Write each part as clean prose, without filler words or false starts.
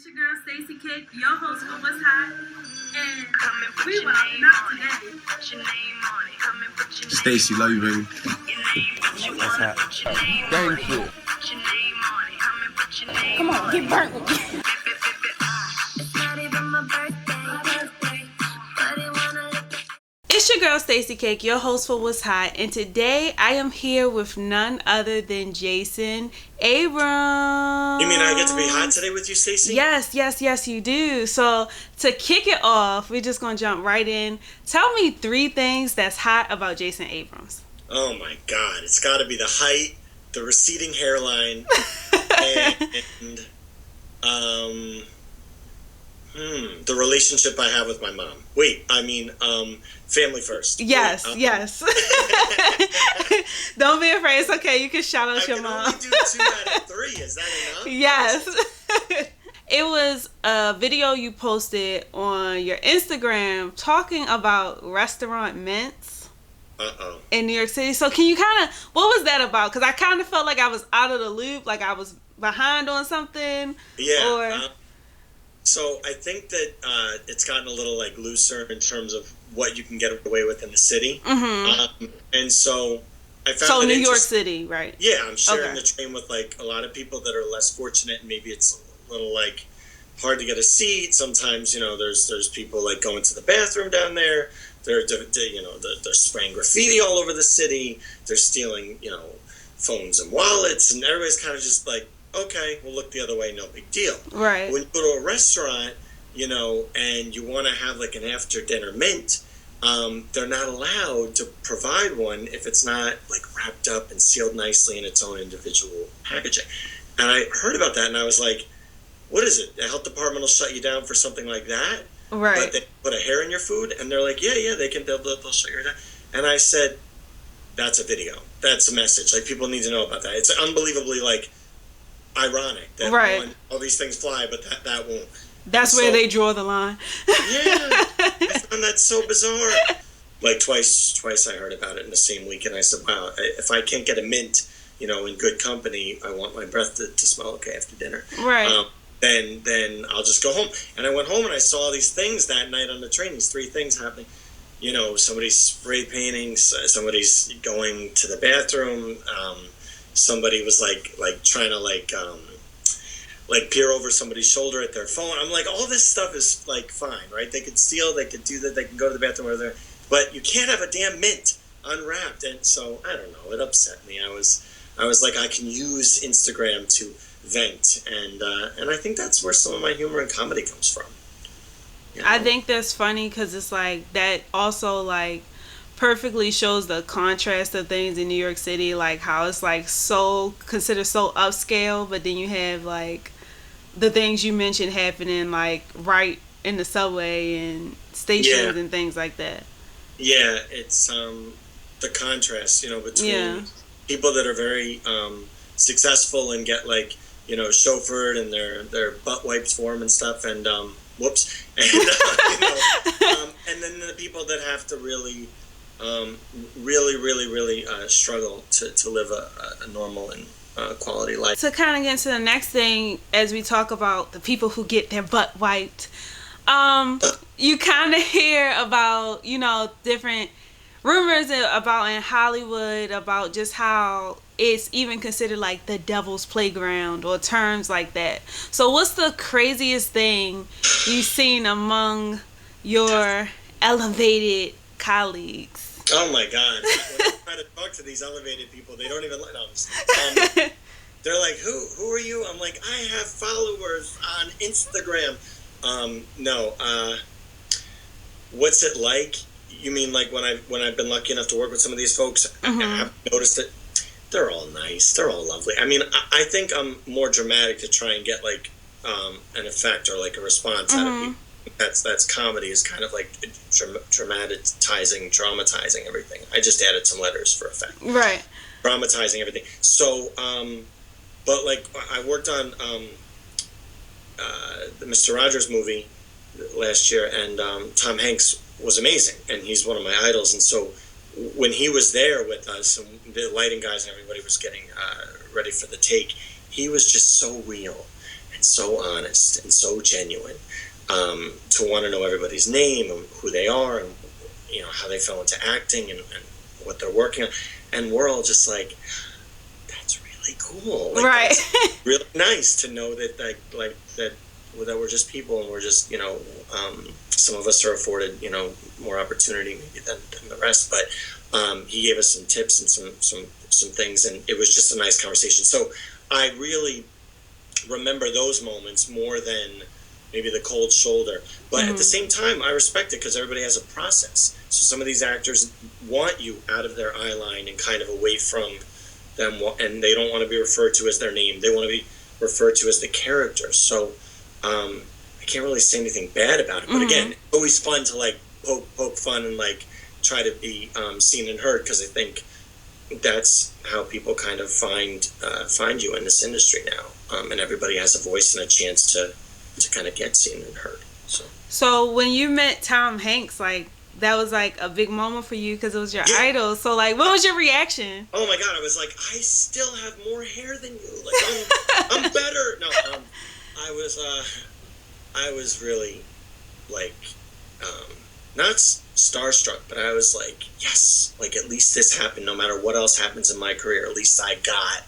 It's your girl Stacey Cake, your host for What's Hot, and we will not today. Stacey, love you, baby. What's hot? Gang shit. Come on, get burnt with me. It's your girl Stacey Cake, your host for What's Hot, and today I am here with none other than Jason Abrams. You mean I get to be hot today with you, Stacey? Yes, you do. So to kick it off, we're just gonna jump right in. Tell me 3 things that's hot about Jason Abrams. Oh my God, it's got to be the height, the receding hairline, and the relationship I have with my mom. Wait, I mean, family first. Yes. Don't be afraid. It's okay. You can shout out your mom. I can only do 2 out of 3. Is that enough? Yes. It was a video you posted on your Instagram talking about restaurant mints in New York City. So can you what was that about? Because I kind of felt like I was out of the loop, like I was behind on something. Yeah. So I think that it's gotten a little looser in terms of what you can get away with in the city. Mm-hmm. And so I found New York City, right? Yeah, I'm sharing the train with a lot of people that are less fortunate, and maybe it's a little hard to get a seat. Sometimes there's people going to the bathroom down there. They're spraying graffiti all over the city. They're stealing phones and wallets, and everybody's kind of just okay, we'll look the other way, no big deal. Right. When you go to a restaurant, and you want to have an after-dinner mint, they're not allowed to provide one if it's not wrapped up and sealed nicely in its own individual packaging. And I heard about that, and I was like, what is it? The health department will shut you down for something like that? Right. But they put a hair in your food, and they're like, yeah, they'll shut you down. And I said, that's a video. That's a message. People need to know about that. It's unbelievably ironic that all these things fly, but that won't. That's where they draw the line. Yeah, I found that so bizarre. Twice I heard about it in the same week, and I said, wow, if I can't get a mint, in good company, I want my breath to smell okay after dinner. Right. Then I'll just go home. And I went home and I saw these things that night on the train, these 3 things happening. Somebody's spray painting, somebody's going to the bathroom, somebody was trying to peer over somebody's shoulder at their phone. I'm all this stuff is fine, right? They could steal, they could do that, they can go to the bathroom or there, but you can't have a damn mint unwrapped. And so I don't know, it upset me. I was I can use Instagram to vent, and I think that's where some of my humor and comedy comes from. I think that's funny because it's that also perfectly shows the contrast of things in New York City, how it's so considered so upscale, but then you have the things you mentioned happening right in the subway and stations and things like that. Yeah, it's the contrast, between people that are very successful and get chauffeured and their butt wipes for them and stuff, and and then the people that have to really struggle to live a normal and quality life. To kind of get into the next thing, as we talk about the people who get their butt wiped, you kind of hear about different rumors about in Hollywood about just how it's even considered the devil's playground or terms like that. So what's the craziest thing you've seen among your elevated colleagues? Oh my God! When I try to talk to these elevated people, they don't even let us. They're like, "Who are you?" I'm like, "I have followers on Instagram." No. What's it like? You mean when I've been lucky enough to work with some of these folks? Mm-hmm. I have noticed that they're all nice. They're all lovely. I mean, I think I'm more dramatic to try and get an effect or a response out of people. That's comedy is kind of dramatizing everything. I just added some letters for effect. Right. Dramatizing everything. So, but I worked on the Mr. Rogers movie last year, and Tom Hanks was amazing, and he's one of my idols. And so when he was there with us, and the lighting guys and everybody was getting ready for the take, he was just so real and and so honest and so genuine, to want to know everybody's name and who they are and, you know, how they fell into acting and what they're working on. And we're all just like, that's really cool. Like, right. That's really nice to know that that we're just people, and we're just, you know, some of us are afforded, you know, more opportunity maybe than the rest. But he gave us some tips and some things, and it was just a nice conversation. So I really remember those moments more than maybe the cold shoulder. But at the same time, I respect it because everybody has a process. So some of these actors want you out of their eye line and kind of away from them, and they don't want to be referred to as their name. They want to be referred to as the character. So I can't really say anything bad about it. But again, it's always fun to like poke fun and like try to be seen and heard, because I think that's how people kind of find you in this industry now. And everybody has a voice and a chance to kind of get seen and heard. So when you met Tom Hanks, like, that was like a big moment for you because it was your idol. So like, what was your reaction? Oh my God, I was like, I still have more hair than you. Like, I'm better. No, I was really like, not starstruck, but I was like, yes, like at least this happened. No matter what else happens in my career, at least I got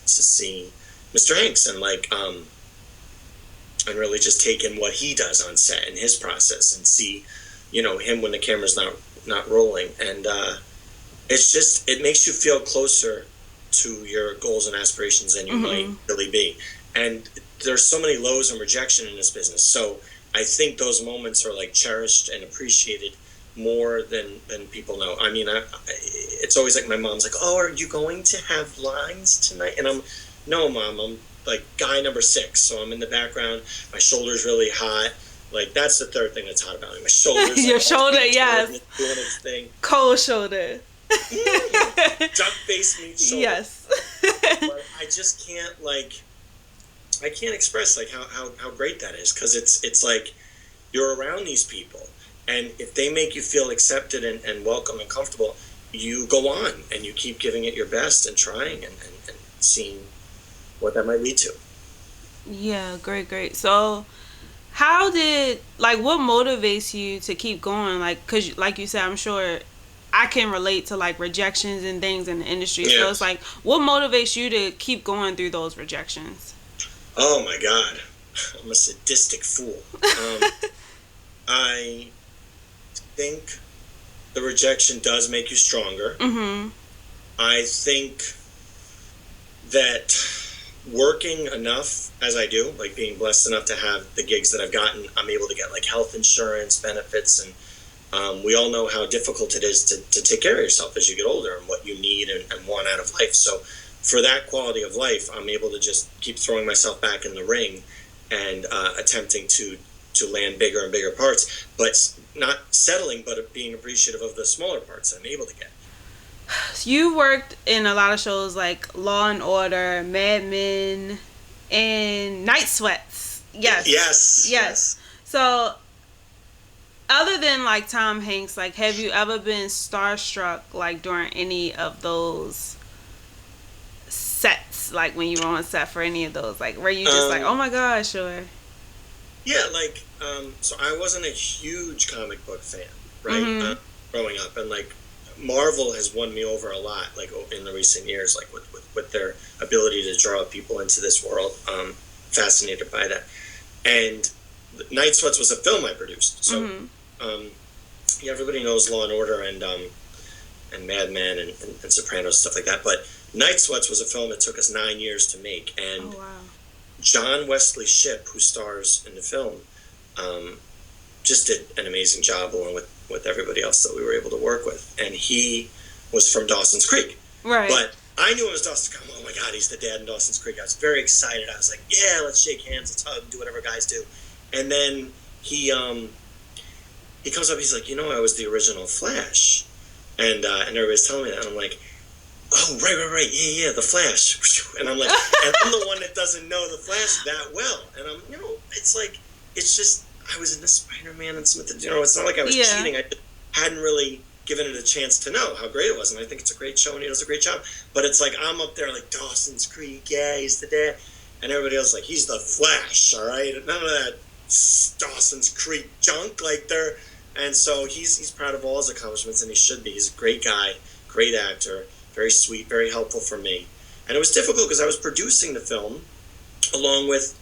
to see Mr. Hanks and like, and really just take in what he does on set and his process and see, you know, him when the camera's not rolling. And it's just, it makes you feel closer to your goals and aspirations than you might really be. And there's so many lows and rejection in this business. So I think those moments are like cherished and appreciated more than people know. I mean, it's always like my mom's like, oh, are you going to have lines tonight? And no, Mom, I'm like guy number 6. So I'm in the background. My shoulder's really hot. Like, that's the third thing that's hot about me. My shoulders. Your like, shoulder, yes. Doing its thing. Cold shoulder. Duck face meets shoulder. Yes. But I just can't, like, I can't express, like, how great that is. Because it's like, you're around these people. And if they make you feel accepted and welcome and comfortable, you go on and you keep giving it your best and trying and seeing what that might lead to. Yeah, great. So how did, like, what motivates you to keep going? Like, because like you said, I'm sure I can relate to like rejections and things in the industry. Yeah. So it's like, what motivates you to keep going through those rejections? Oh my God, I'm a sadistic fool. I think the rejection does make you stronger. I think that working enough as I do, like being blessed enough to have the gigs that I've gotten, I'm able to get like health insurance benefits, and we all know how difficult it is to take care of yourself as you get older and what you need and want out of life. So for that quality of life, I'm able to just keep throwing myself back in the ring and attempting to land bigger and bigger parts, but not settling, but being appreciative of the smaller parts I'm able to get. You worked in a lot of shows like Law and Order, Mad Men, and Night Sweats. Yes. So, other than like Tom Hanks, like, have you ever been starstruck like during any of those sets? Like when you were on set for any of those, like where you just like, oh my gosh, sure. Yeah, like so I wasn't a huge comic book fan, right? Growing up, and like Marvel has won me over a lot, like in the recent years, like with their ability to draw people into this world. Fascinated by that. And Night Sweats was a film I produced. So yeah, everybody knows Law and Order and Mad Men and Sopranos, stuff like that. But Night Sweats was a film that took us 9 years to make. And John Wesley Shipp, who stars in the film, just did an amazing job along with everybody else that we were able to work with. And he was from Dawson's Creek. Right. But I knew it was Dawson's Creek. Oh my God, he's the dad in Dawson's Creek. I was very excited. I was like, yeah, let's shake hands, let's hug, do whatever guys do. And then he comes up, he's like, you know, I was the original Flash. And everybody's telling me that. And I'm like, oh, right, yeah, the Flash. And I'm like, and I'm the one that doesn't know the Flash that well. And I'm, you know, it's like, it's just, I was in the Spider-Man and some of the, you know, it's not like I was cheating. I just hadn't really given it a chance to know how great it was. And I think it's a great show and he does a great job. But it's like, I'm up there like Dawson's Creek, yeah, he's the dad. and everybody else is like, he's the Flash, all right? None of that Dawson's Creek junk, like they're, and so he's proud of all his accomplishments, and he should be. He's a great guy, great actor, very sweet, very helpful for me. And it was difficult because I was producing the film along with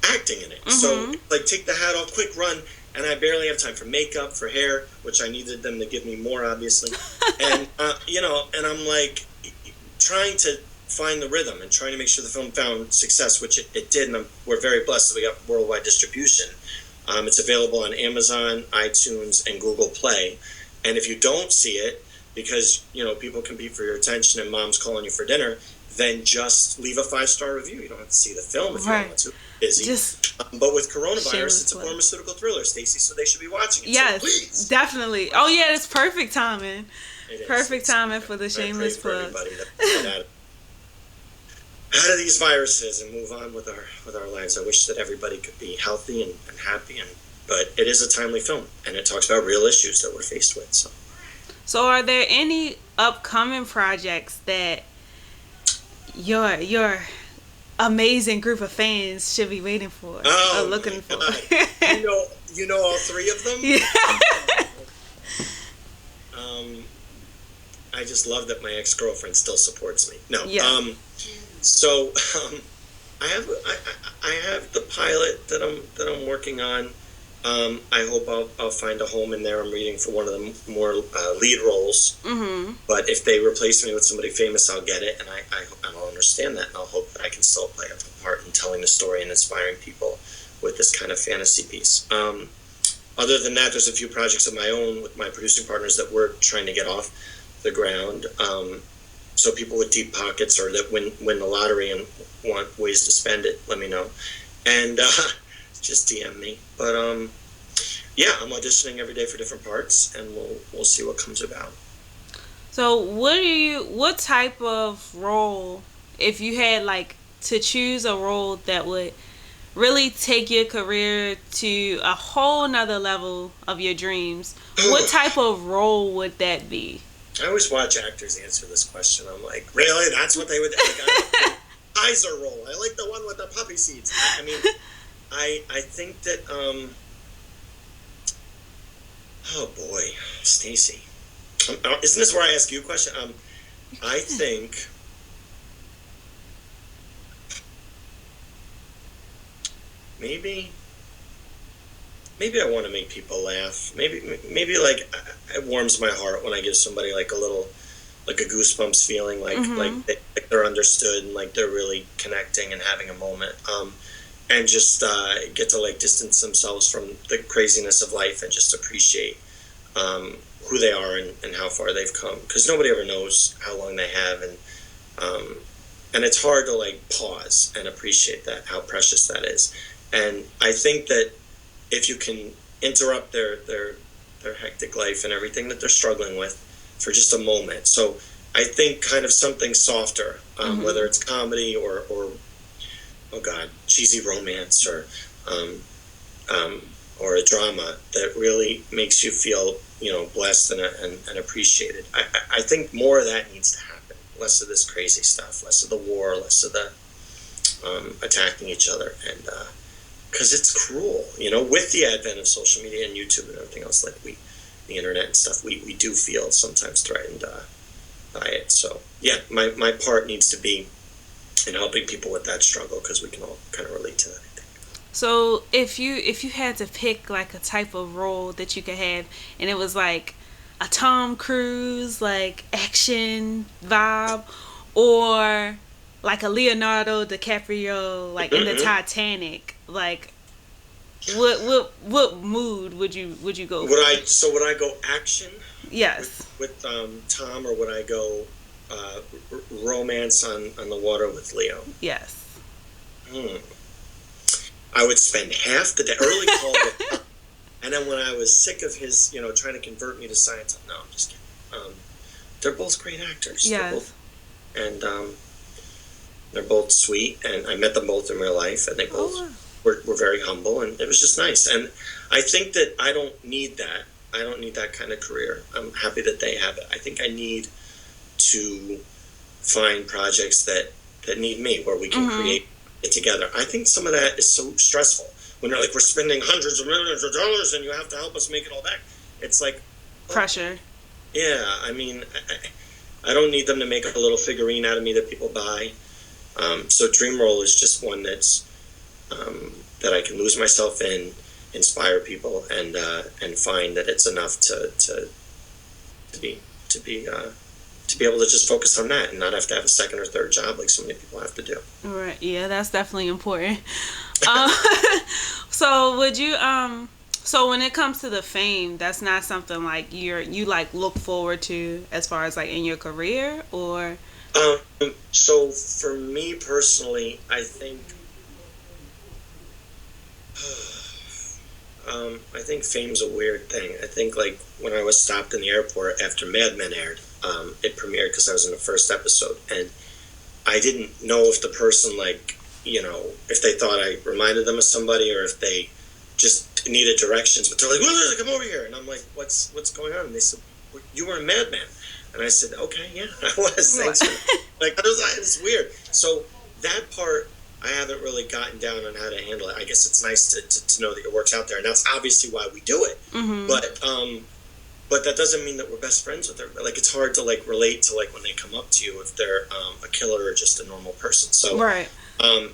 acting in it. Mm-hmm. So, like, take the hat off, quick run, and I barely have time for makeup, for hair, which I needed them to give me more, obviously. And, you know, and I'm, like, trying to find the rhythm and trying to make sure the film found success, which it did, and we're very blessed that we got worldwide distribution. It's available on Amazon, iTunes, and Google Play. And if you don't see it, because, you know, people compete for your attention and mom's calling you for dinner, then just leave a 5-star review. You don't have to see the film if you don't want to. Busy. But with coronavirus, it's a pharmaceutical thriller, Stacey, so they should be watching it. Yes, so please. Definitely. Oh, yeah, it's perfect timing. Perfect timing for the shameless plug. Out of these viruses and move on with our lives. I wish that everybody could be healthy and happy, but it is a timely film, and it talks about real issues that we're faced with. So are there any upcoming projects that your amazing group of fans should be waiting for or looking for? you know all three of them? Yeah. I just love that my ex-girlfriend still supports me. No. Yeah. So I have the pilot that I'm working on. I hope I'll find a home in there. I'm reading for one of the more lead roles. Mm-hmm. But if they replace me with somebody famous, I'll get it, and I'll understand that, and I'll hope that I can still play a part in telling the story and inspiring people with this kind of fantasy piece. Other than that, there's a few projects of my own with my producing partners that we're trying to get off the ground. So people with deep pockets or that win the lottery and want ways to spend it, let me know. And just DM me. But yeah, I'm auditioning every day for different parts, and we'll see what comes about. So what type of role, if you had like to choose a role that would really take your career to a whole nother level of your dreams, what type of role would that be? I always watch actors answer this question. I'm like, really? That's what they would do? Like, Kaiser role. I like the one with the poppy seeds. I mean, I think that, oh boy, Stacey. Isn't this where I ask you a question? I think maybe I want to make people laugh. Maybe like it warms my heart when I give somebody like a goosebumps feeling, like like they're understood and like they're really connecting and having a moment. And just get to like distance themselves from the craziness of life and just appreciate who they are and how far they've come. Because nobody ever knows how long they have, and it's hard to like pause and appreciate that, how precious that is. And I think that if you can interrupt their hectic life and everything that they're struggling with for just a moment. So I think kind of something softer, whether it's comedy or oh God, cheesy romance or a drama that really makes you feel, you know, blessed and appreciated. I think more of that needs to happen. Less of this crazy stuff, less of the war, less of the attacking each other, and because it's cruel, you know, with the advent of social media and YouTube and everything else, like the internet and stuff, we do feel sometimes threatened by it. So yeah, my part needs to be in helping people with that struggle, because we can all kind of relate to that, I think. So if you had to pick like a type of role that you could have, and it was like a Tom Cruise like action vibe, or like a Leonardo DiCaprio like in the Titanic, like what mood would you go? Would I go action? Yes. With Tom, or would I go romance on the water with Leo? Yes. I would spend half the day early call with, and then when I was sick of his, you know, trying to convert me to science. No, I'm just kidding. They're both great actors. Yes. They're both sweet, and I met them both in real life, and they both were very humble, and it was just nice. And I think that I don't need that. I don't need that kind of career. I'm happy that they have it. I think I need to find projects that need me, where we can create it together. I think some of that is so stressful when they're like, we're spending hundreds of millions of dollars and you have to help us make it all back. It's like pressure. Yeah, I mean, I don't need them to make a little figurine out of me that people buy. So dream role is just one that's that I can lose myself in, inspire people, and find that it's enough to be able to just focus on that and not have to have a second or third job like so many people have to do. Right. Yeah, that's definitely important. So would you so when it comes to the fame, that's not something like you like look forward to as far as like in your career, or? So for me personally, I think fame's a weird thing. I think like when I was stopped in the airport after Mad Men aired, it premiered because I was in the first episode, and I didn't know if the person, like, you know, if they thought I reminded them of somebody or if they just needed directions. But they're like, "Well, come over here," and I'm like, "What's going on?" And they said, "You were a Mad Men," and I said, "Okay, yeah, I was." Thanks. Like, it's weird. So that part, I haven't really gotten down on how to handle it. I guess it's nice to know that your work's out there, and that's obviously why we do it. Mm-hmm. But that doesn't mean that we're best friends with them. Like, it's hard to like relate to like when they come up to you if they're a killer or just a normal person. So right.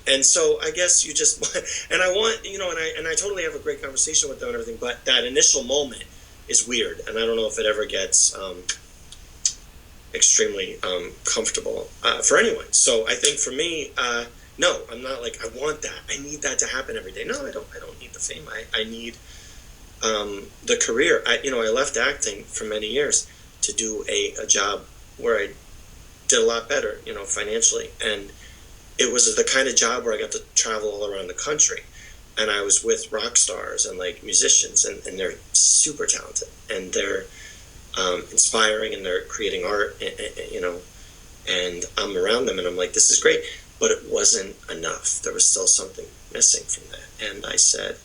And so I guess you just and I want, you know, and I totally have a great conversation with them and everything. But that initial moment is weird, and I don't know if it ever gets extremely comfortable for anyone. So I think for me. No, I'm not like, I want that. I need that to happen every day. No, I don't need the fame. I need the career. I left acting for many years to do a job where I did a lot better, you know, financially. And it was the kind of job where I got to travel all around the country. And I was with rock stars and like musicians, and they're super talented. And they're inspiring, and they're creating art, you know, and I'm around them and I'm like, this is great. But it wasn't enough. There was still something missing from that. And I said,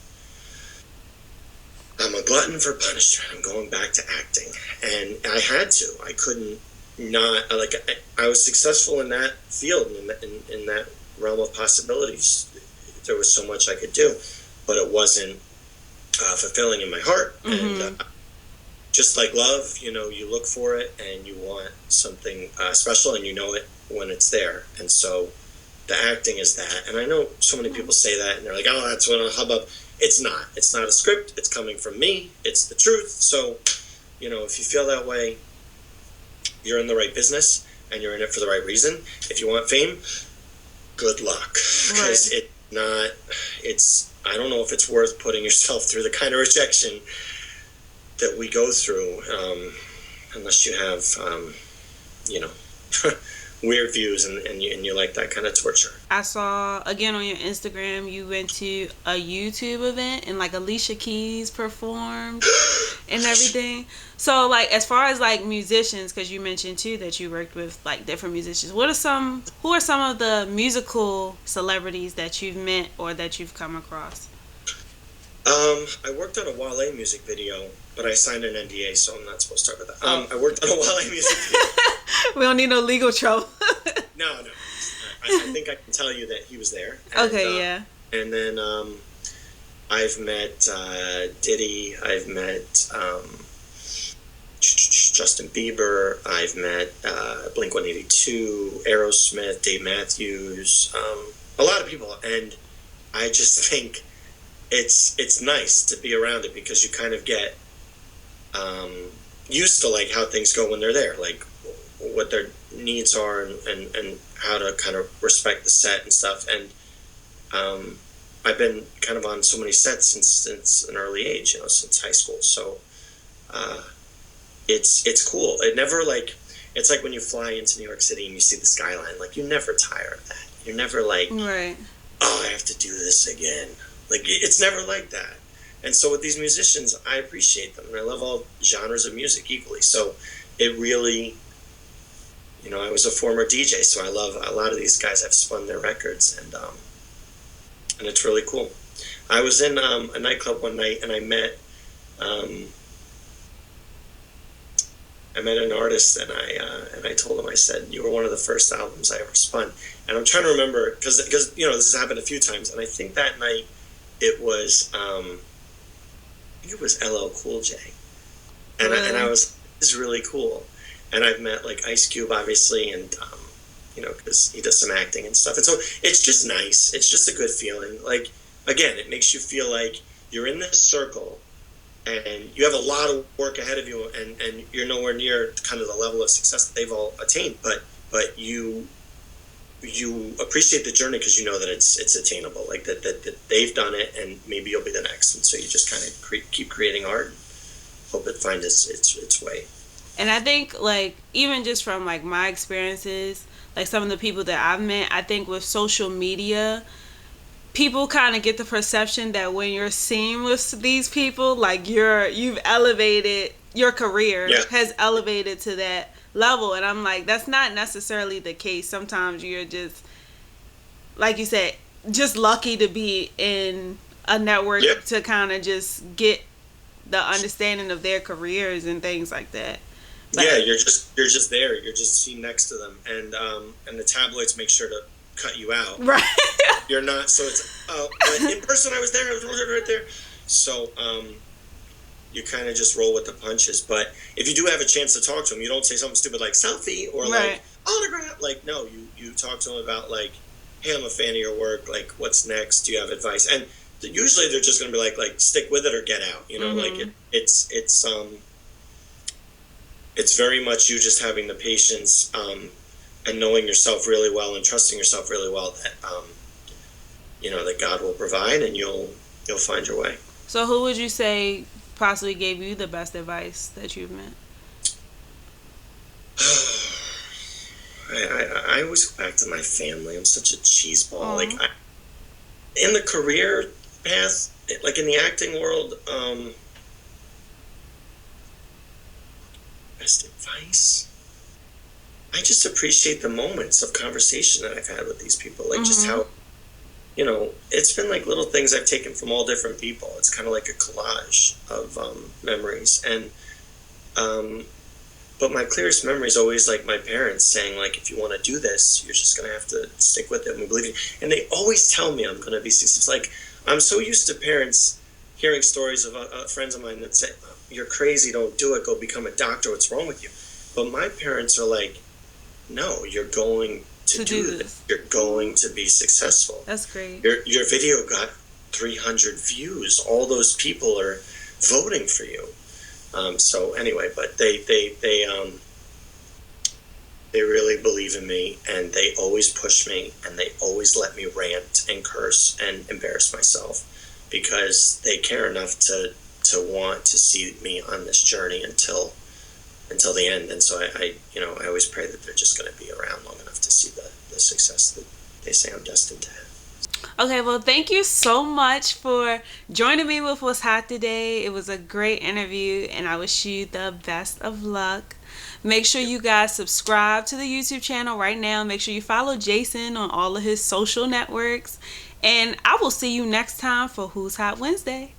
I'm a glutton for punishment. I'm going back to acting. And I had to. I couldn't not, like, I was successful in that field, in that realm of possibilities. There was so much I could do, but it wasn't fulfilling in my heart. Mm-hmm. And just like love, you know, you look for it and you want something special, and you know it when it's there. And so the acting is that. And I know so many people say that and they're like, oh, that's what a hubbub. It's not. It's not a script. It's coming from me. It's the truth. So, you know, if you feel that way, you're in the right business and you're in it for the right reason. If you want fame, good luck. Because I don't know if it's worth putting yourself through the kind of rejection that we go through, unless you have, you know, weird views and you like that kind of torture. I saw again on your Instagram you went to a YouTube event and like Alicia Keys performed and everything. So like as far as like musicians, because you mentioned too that you worked with like different musicians, who are some of the musical celebrities that you've met or that you've come across? I worked on a Wale music video, but I signed an NDA, so I'm not supposed to talk about that. I worked on a Wale music video. We don't need no legal trouble. No. I think I can tell you that he was there. And, okay, yeah. And then I've met Diddy. I've met Justin Bieber. I've met Blink-182, Aerosmith, Dave Matthews, a lot of people. And I just think it's nice to be around it because you kind of get used to like how things go when they're there, like what their needs are and how to kind of respect the set and stuff. And I've been kind of on so many sets since an early age, you know, since high school. So it's cool. It never like, it's like when you fly into New York City and you see the skyline, like you never tire of that. You're never like, right. Oh, I have to do this again. Like, it's never like that. And so with these musicians, I appreciate them. And I love all genres of music equally. So it really, you know, I was a former DJ, so I love a lot of these guys have spun their records. And it's really cool. I was in a nightclub one night, and I met I met an artist, and I told him, I said, you were one of the first albums I ever spun. And I'm trying to remember, because you know, this has happened a few times, and I think that night it was LL Cool J, and I was, this is really cool. And I've met like Ice Cube, obviously, and you know, because he does some acting and stuff, and so it's just nice. It's just a good feeling. Like, again, it makes you feel like you're in this circle, and you have a lot of work ahead of you, and you're nowhere near kind of the level of success that they've all attained, but you appreciate the journey because you know that it's attainable, like that they've done it, and maybe you'll be the next, and so you just kind of keep creating art and hope it finds its way. And I think, like, even just from like my experiences, like some of the people that I've met, I think with social media, people kind of get the perception that when you're seen with these people, like you've elevated, your career has elevated to that level. And I'm like, that's not necessarily the case. Sometimes you're just, like you said, just lucky to be in a network to kind of just get the understanding of their careers and things like that. But, you're just there. You're just seen next to them, and the tabloids make sure to cut you out. Right. You're not, so it's but in person I was there. I was right there. So you kind of just roll with the punches. But if you do have a chance to talk to them, you don't say something stupid like selfie or like autograph. Like, no, you talk to them about like, hey, I'm a fan of your work. Like, what's next? Do you have advice? And usually they're just going to be like stick with it or get out. You know, like it's very much you just having the patience and knowing yourself really well and trusting yourself really well that you know that God will provide and you'll find your way. So who would you say possibly gave you the best advice that you've met? I always go back to my family. I'm such a cheeseball. Like in the career path, like in the acting world, best advice. I just appreciate the moments of conversation that I've had with these people. Like just how, you know, it's been like little things I've taken from all different people. It's kind of like a collage of memories. And, but my clearest memory is always like my parents saying, like, if you want to do this, you're just going to have to stick with it and believe it. And they always tell me I'm going to be successful. Like, I'm so used to parents hearing stories of friends of mine that say, you're crazy, don't do it, go become a doctor, what's wrong with you? But my parents are like, no, you're going to do this. You're going to be successful. That's great. Your video got 300 views. All those people are voting for you. So anyway, but they really believe in me, and they always push me, and they always let me rant and curse and embarrass myself because they care enough to want to see me on this journey until the end. And so I always pray that they're just going to be around long enough to see the success that they say I'm destined to have. Okay, well, thank you so much for joining me with What's Hot today. It was a great interview, and I wish you the best of luck. Make sure you guys subscribe to the YouTube channel right now. Make sure you follow Jason on all of his social networks. And I will see you next time for Who's Hot Wednesday.